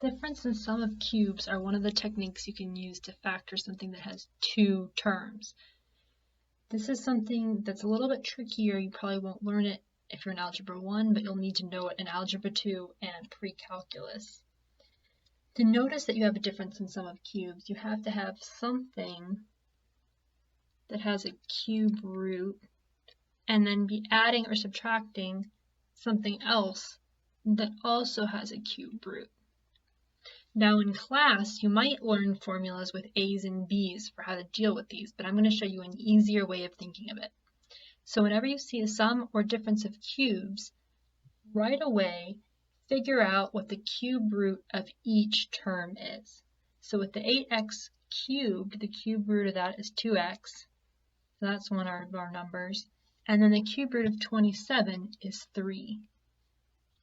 Difference and sum of cubes are one of the techniques you can use to factor something that has two terms. This is something that's a little bit trickier. You probably won't learn it if you're in Algebra 1, but you'll need to know it in Algebra 2 and pre-calculus. To notice that you have a difference in sum of cubes, you have to have something that has a cube root and then be adding or subtracting something else that also has a cube root. Now in class, you might learn formulas with A's and B's for how to deal with these, but I'm going to show you an easier way of thinking of it. So whenever you see a sum or difference of cubes, right away figure out what the cube root of each term is. So with the 8x cubed, the cube root of that is 2x. So that's one of our numbers. And then the cube root of 27 is 3.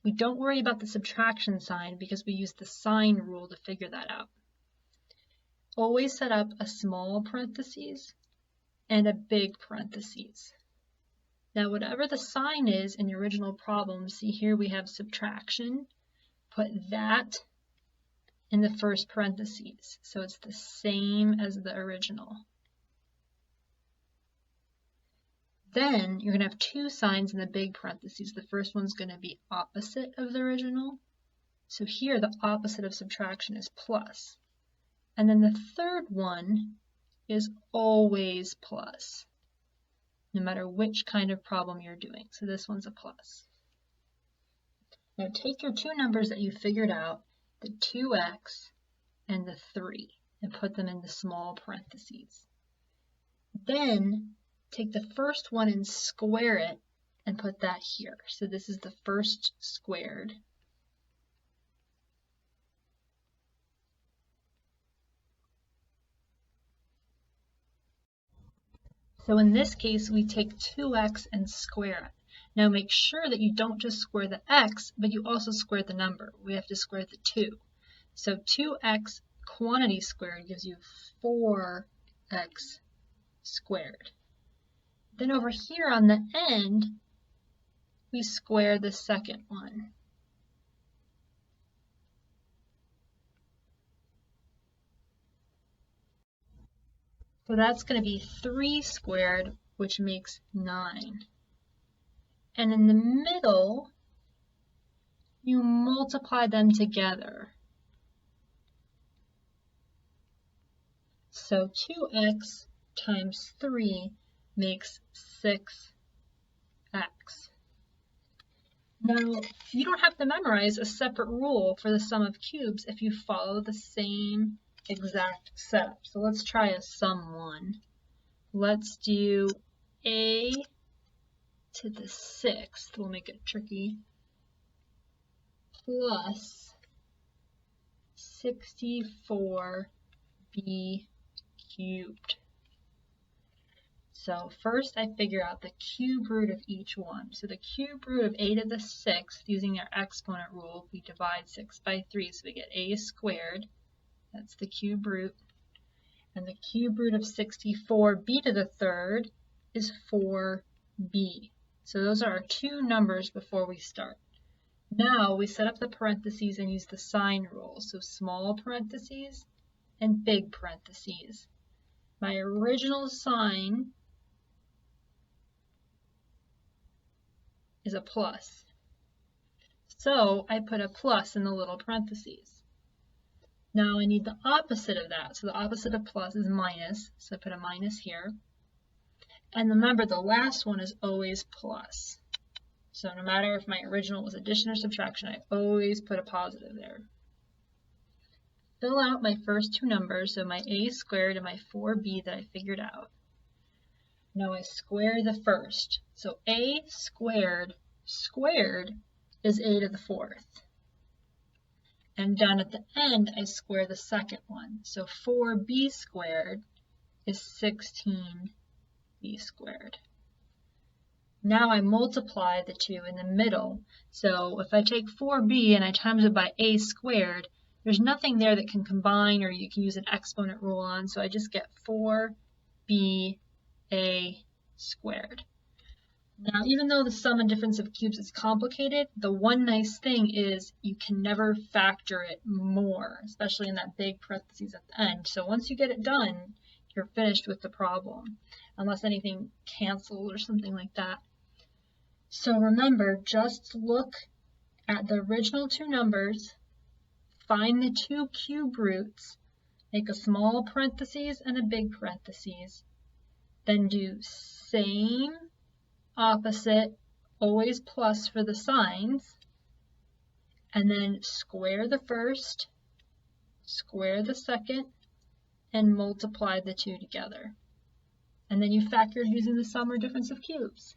We don't worry about the subtraction sign because we use the sign rule to figure that out. Always set up a small parentheses and a big parentheses. Now whatever the sign is in your original problem, see here we have subtraction, put that in the first parentheses. So it's the same as the original. Then you're going to have two signs in the big parentheses. The first one's going to be opposite of the original. So here the opposite of subtraction is plus. And then the third one is always plus, no matter which kind of problem you're doing. So this one's a plus. Now take your two numbers that you figured out, the 2x and the 3, and put them in the small parentheses. Then take the first one and square it and put that here. So this is the first squared. So in this case, we take 2x and square it. Now make sure that you don't just square the x, but you also square the number. We have to square the 2. So 2x quantity squared gives you 4x squared. Then over here on the end, we square the second one. So that's going to be 3 squared, which makes 9. And in the middle, you multiply them together. So 2x times 3 makes 6x. Now, you don't have to memorize a separate rule for the sum of cubes if you follow the same exact setup. So let's try a sum one. Let's do a to the 6th, we'll make it tricky, plus 64b cubed. So first I figure out the cube root of each one. So the cube root of a to the 6th, using our exponent rule, we divide 6 by 3, so we get a squared. That's the cube root. And the cube root of 64b to the 3rd is 4b. So those are our two numbers before we start. Now we set up the parentheses and use the sign rule. So small parentheses and big parentheses. My original sign is a plus. So I put a plus in the little parentheses. Now I need the opposite of that. So the opposite of plus is minus. So I put a minus here. And remember, the last one is always plus. So no matter if my original was addition or subtraction, I always put a positive there. Fill out my first two numbers, so my a squared and my 4b that I figured out. Now I square the first. So a squared squared is a to the 4th. And down at the end, I square the second one. So 4b squared is 16b squared. Now I multiply the two in the middle. So if I take 4b and I times it by a squared, there's nothing there that can combine or you can use an exponent rule on. So I just get 4b a squared. Now, even though the sum and difference of cubes is complicated, the one nice thing is you can never factor it more, especially in that big parentheses at the end. So once you get it done, you're finished with the problem, unless anything cancels or something like that. So remember, just look at the original two numbers, find the two cube roots, make a small parentheses and a big parentheses, then do same, opposite, always plus for the signs, and then square the first, square the second, and multiply the two together. And then you factor using the sum or difference of cubes.